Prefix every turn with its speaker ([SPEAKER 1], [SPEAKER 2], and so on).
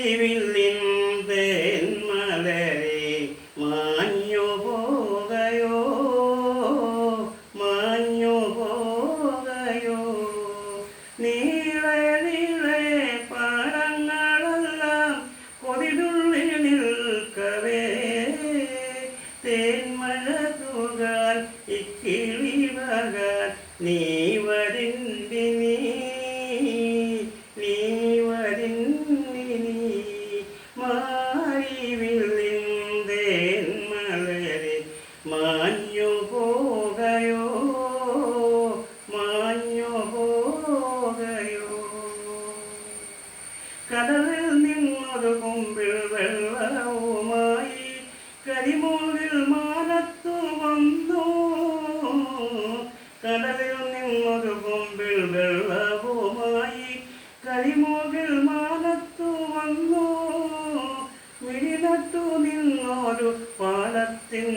[SPEAKER 1] മാരിവില്ലിൻ തേന്മലരെ മാഞ്ഞു പോകയോ മാഞ്ഞു പോകയോ നീളെ നീളെ പാടങ്ങളെല്ലാം കൊതിരുള്ളിൽ നിൽക്കവേ തേന്മഴ തൂകാൻ ഇക്കിളി വകാൻ നീ വരിന്തിനി നീ വരിന്തിനി മാരിവില്ലിൻ തേന്മലരെ മാഞ്ഞു പോകയോ മാഞ്ഞു പോകയോ കടലിൽ നിന്നൊരു കുമ്പിൾ വെള്ളവുമായി കരിമൂലിൽ മാനത്തു വന്നു കടലിൽ നിന്നൊരു കുമ്പിൾ വെള്ളവുമായി കരിമൂലിൽ മാനത്തു വന്നു മിഴിനട്ടു നിന്നൊരു പാലത്തിൻ